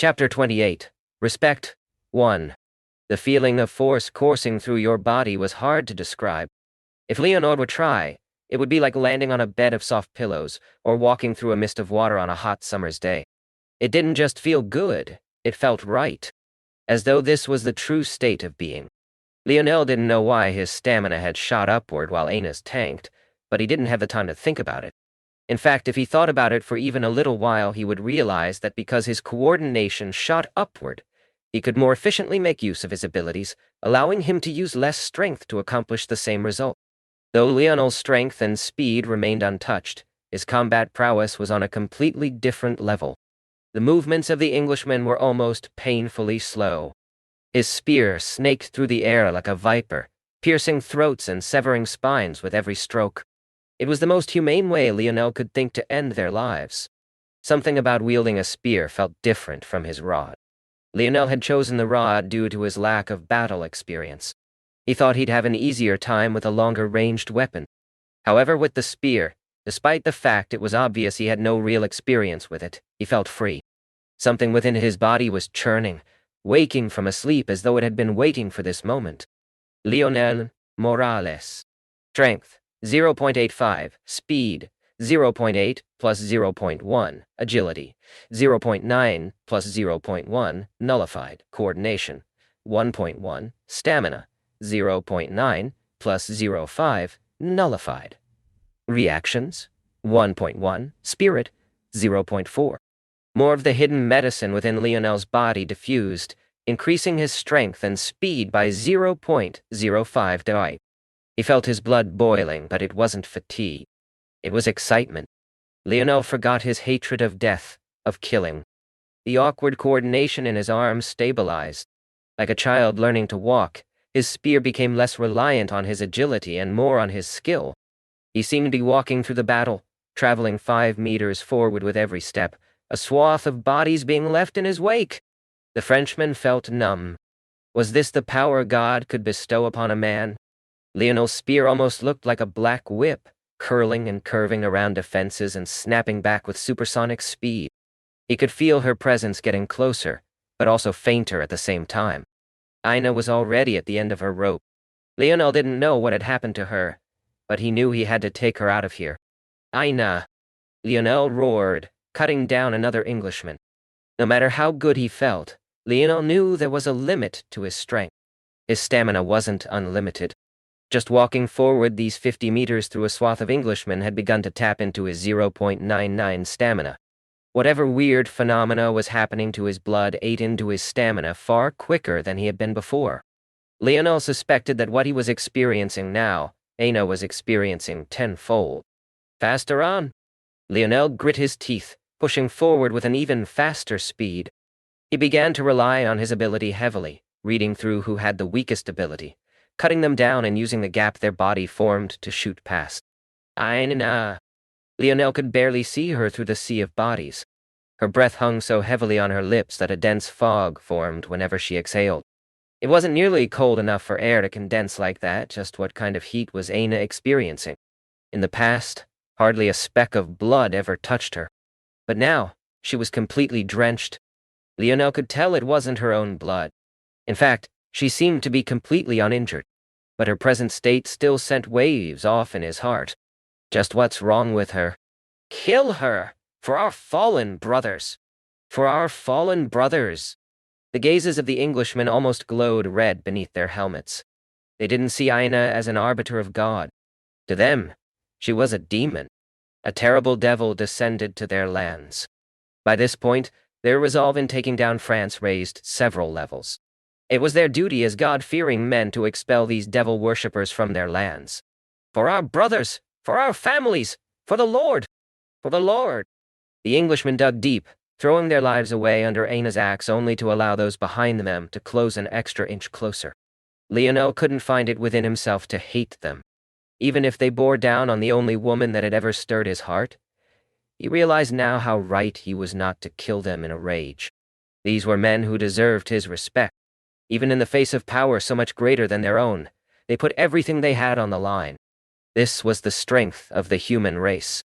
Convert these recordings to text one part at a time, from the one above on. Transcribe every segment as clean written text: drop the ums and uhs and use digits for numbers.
Chapter 28. Respect. 1. The feeling of force coursing through your body was hard to describe. If Leonor would try, it would be like landing on a bed of soft pillows or walking through a mist of water on a hot summer's day. It didn't just feel good, it felt right. As though this was the true state of being. Lionel didn't know why his stamina had shot upward while Aina's tanked, but he didn't have the time to think about it. In fact, if he thought about it for even a little while, he would realize that because his coordination shot upward, he could more efficiently make use of his abilities, allowing him to use less strength to accomplish the same result. Though Lionel's strength and speed remained untouched, his combat prowess was on a completely different level. The movements of the Englishman were almost painfully slow. His spear snaked through the air like a viper, piercing throats and severing spines with every stroke. It was the most humane way Lionel could think to end their lives. Something about wielding a spear felt different from his rod. Lionel had chosen the rod due to his lack of battle experience. He thought he'd have an easier time with a longer-ranged weapon. However, with the spear, despite the fact it was obvious he had no real experience with it, he felt free. Something within his body was churning, waking from a sleep as though it had been waiting for this moment. Lionel Morales. Strength, 0.85. Speed, 0.8 plus 0.1. Agility, 0.9 plus 0.1. Nullified. Coordination, 1.1. Stamina, 0.9 plus 0.5. Nullified. Reactions, 1.1. Spirit, 0.4. More of the hidden medicine within Lionel's body diffused, increasing his strength and speed by 0.05 die. He felt his blood boiling, but it wasn't fatigue. It was excitement. Lionel forgot his hatred of death, of killing. The awkward coordination in his arms stabilized. Like a child learning to walk, his spear became less reliant on his agility and more on his skill. He seemed to be walking through the battle, traveling 5 meters forward with every step, a swath of bodies being left in his wake. The Frenchman felt numb. Was this the power God could bestow upon a man? Lionel's spear almost looked like a black whip, curling and curving around defenses and snapping back with supersonic speed. He could feel her presence getting closer, but also fainter at the same time. Aina was already at the end of her rope. Lionel didn't know what had happened to her, but he knew he had to take her out of here. Aina! Lionel roared, cutting down another Englishman. No matter how good he felt, Lionel knew there was a limit to his strength. His stamina wasn't unlimited. Just walking forward these 50 meters through a swath of Englishmen had begun to tap into his 0.99 stamina. Whatever weird phenomena was happening to his blood ate into his stamina far quicker than he had been before. Lionel suspected that what he was experiencing now, Aina was experiencing tenfold. Faster on! Lionel grit his teeth, pushing forward with an even faster speed. He began to rely on his ability heavily, reading through who had the weakest ability, cutting them down and using the gap their body formed to shoot past. Aina! Lionel could barely see her through the sea of bodies. Her breath hung so heavily on her lips that a dense fog formed whenever she exhaled. It wasn't nearly cold enough for air to condense like that. Just what kind of heat was Aina experiencing? In the past, hardly a speck of blood ever touched her. But now, she was completely drenched. Lionel could tell it wasn't her own blood. In fact, she seemed to be completely uninjured, but her present state still sent waves off in his heart. Just what's wrong with her? Kill her! For our fallen brothers! For our fallen brothers! The gazes of the Englishmen almost glowed red beneath their helmets. They didn't see Aina as an arbiter of God. To them, she was a demon. A terrible devil descended to their lands. By this point, their resolve in taking down France raised several levels. It was their duty as God-fearing men to expel these devil worshippers from their lands. For our brothers! For our families! For the Lord! For the Lord! The Englishmen dug deep, throwing their lives away under Aina's axe only to allow those behind them to close an extra inch closer. Lionel couldn't find it within himself to hate them. Even if they bore down on the only woman that had ever stirred his heart, he realized now how right he was not to kill them in a rage. These were men who deserved his respect. Even in the face of power so much greater than their own, they put everything they had on the line. This was the strength of the human race.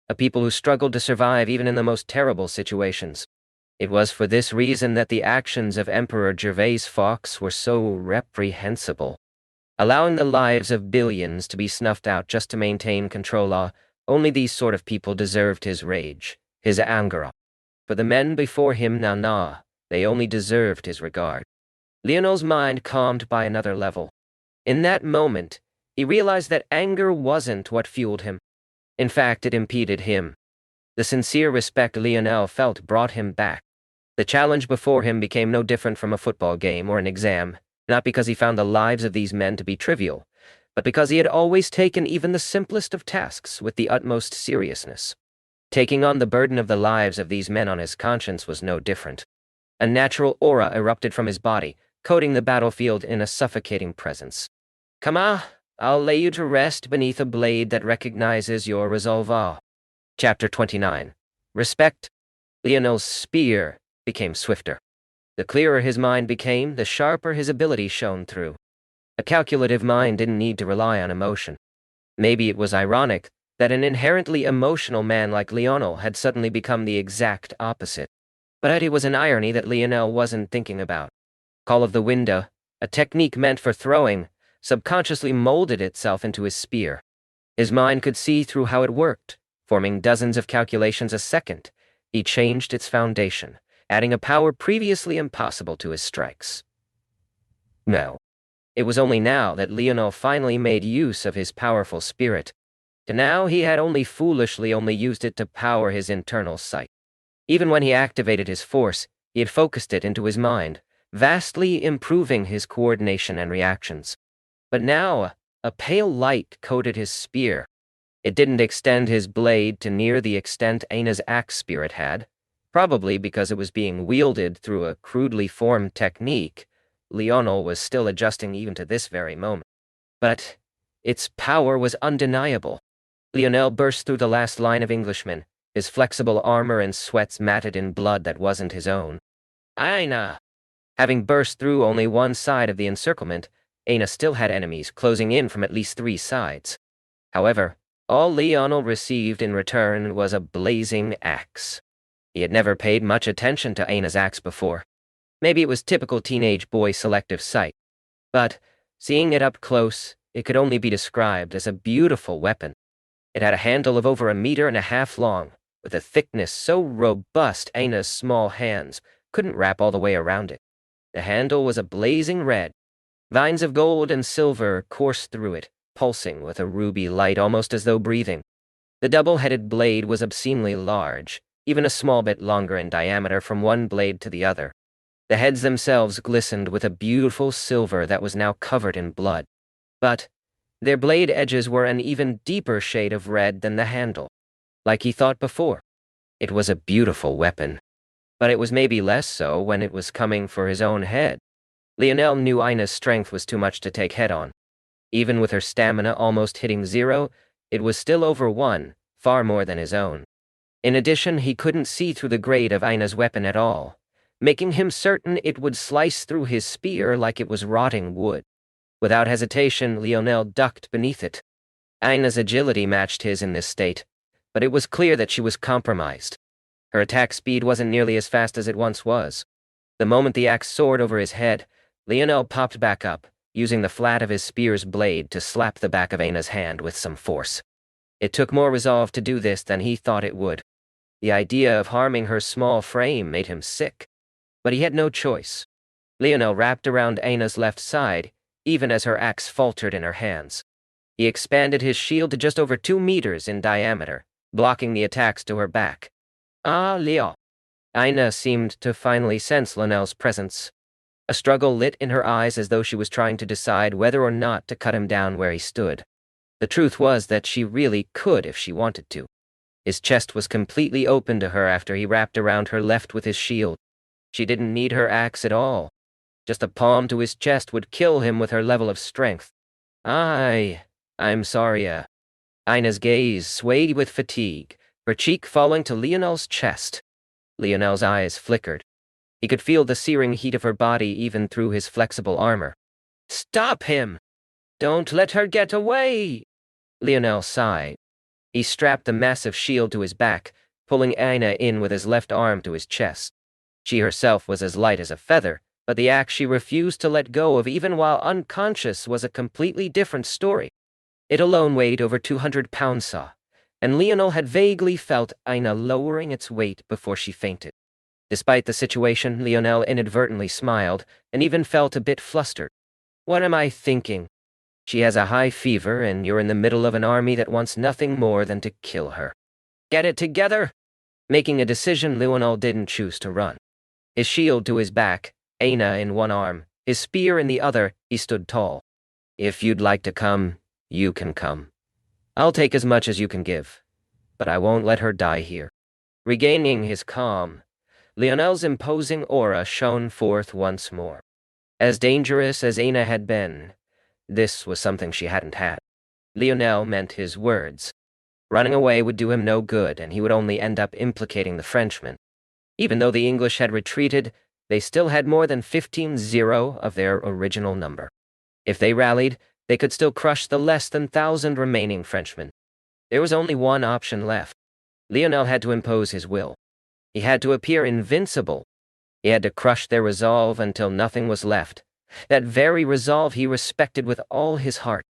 A people who struggled to survive even in the most terrible situations. It was for this reason that the actions of Emperor Gervais Fawkes were so reprehensible. Allowing the lives of billions to be snuffed out just to maintain control, only these sort of people deserved his rage, his anger. For the men before him, they only deserved his regard. Lionel's mind calmed by another level. In that moment, he realized that anger wasn't what fueled him. In fact, it impeded him. The sincere respect Lionel felt brought him back. The challenge before him became no different from a football game or an exam, not because he found the lives of these men to be trivial, but because he had always taken even the simplest of tasks with the utmost seriousness. Taking on the burden of the lives of these men on his conscience was no different. A natural aura erupted from his body, coating the battlefield in a suffocating presence. Come on, I'll lay you to rest beneath a blade that recognizes your resolve. Chapter 29. Respect. Lionel's spear became swifter. The clearer his mind became, the sharper his ability shone through. A calculative mind didn't need to rely on emotion. Maybe it was ironic that an inherently emotional man like Lionel had suddenly become the exact opposite. But it was an irony that Lionel wasn't thinking about. Call of the window, a technique meant for throwing, subconsciously molded itself into his spear. His mind could see through how it worked, forming dozens of calculations a second. He changed its foundation, adding a power previously impossible to his strikes. No. It was only now that Lionel finally made use of his powerful spirit. To now he had only foolishly used it to power his internal sight. Even when he activated his force, he had focused it into his mind, vastly improving his coordination and reactions. But now, a pale light coated his spear. It didn't extend his blade to near the extent Aina's axe spirit had, probably because it was being wielded through a crudely formed technique. Lionel was still adjusting even to this very moment. But its power was undeniable. Lionel burst through the last line of Englishmen, his flexible armor and sweats matted in blood that wasn't his own. Aina! Having burst through only one side of the encirclement, Aina still had enemies closing in from at least 3 sides. However, all Lionel received in return was a blazing axe. He had never paid much attention to Aina's axe before. Maybe it was typical teenage boy selective sight. But, seeing it up close, it could only be described as a beautiful weapon. It had a handle of over 1.5 meters long, with a thickness so robust Aina's small hands couldn't wrap all the way around it. The handle was a blazing red. Vines of gold and silver coursed through it, pulsing with a ruby light almost as though breathing. The double-headed blade was obscenely large, even a small bit longer in diameter from one blade to the other. The heads themselves glistened with a beautiful silver that was now covered in blood. But their blade edges were an even deeper shade of red than the handle. Like he thought before, it was a beautiful weapon. But it was maybe less so when it was coming for his own head. Lionel knew Aina's strength was too much to take head-on. Even with her stamina almost hitting 0, it was still over 1, far more than his own. In addition, he couldn't see through the grade of Aina's weapon at all, making him certain it would slice through his spear like it was rotting wood. Without hesitation, Lionel ducked beneath it. Aina's agility matched his in this state, but it was clear that she was compromised. Her attack speed wasn't nearly as fast as it once was. The moment the axe soared over his head, Lionel popped back up, using the flat of his spear's blade to slap the back of Aina's hand with some force. It took more resolve to do this than he thought it would. The idea of harming her small frame made him sick. But he had no choice. Lionel wrapped around Aina's left side, even as her axe faltered in her hands. He expanded his shield to just over 2 meters in diameter, blocking the attacks to her back. Leo. Aina seemed to finally sense Lionel's presence. A struggle lit in her eyes as though she was trying to decide whether or not to cut him down where he stood. The truth was that she really could if she wanted to. His chest was completely open to her after he wrapped around her left with his shield. She didn't need her axe at all. Just a palm to his chest would kill him with her level of strength. I'm sorry. Aina's gaze swayed with fatigue, her cheek falling to Lionel's chest. Lionel's eyes flickered. He could feel the searing heat of her body even through his flexible armor. Stop him! Don't let her get away! Lionel sighed. He strapped the massive shield to his back, pulling Aina in with his left arm to his chest. She herself was as light as a feather, but the axe she refused to let go of even while unconscious was a completely different story. It alone weighed over 200 pounds, and Lionel had vaguely felt Ina lowering its weight before she fainted. Despite the situation, Lionel inadvertently smiled, and even felt a bit flustered. What am I thinking? She has a high fever, and you're in the middle of an army that wants nothing more than to kill her. Get it together! Making a decision, Lionel didn't choose to run. His shield to his back, Aina in one arm, his spear in the other, he stood tall. If you'd like to come, you can come. I'll take as much as you can give, but I won't let her die here. Regaining his calm, Lionel's imposing aura shone forth once more. As dangerous as Aina had been, this was something she hadn't had. Lionel meant his words. Running away would do him no good, and he would only end up implicating the Frenchmen. Even though the English had retreated, they still had more than 15-0 of their original number. If they rallied, they could still crush the less than 1,000 remaining Frenchmen. There was only one option left. Lionel had to impose his will. He had to appear invincible. He had to crush their resolve until nothing was left. That very resolve he respected with all his heart.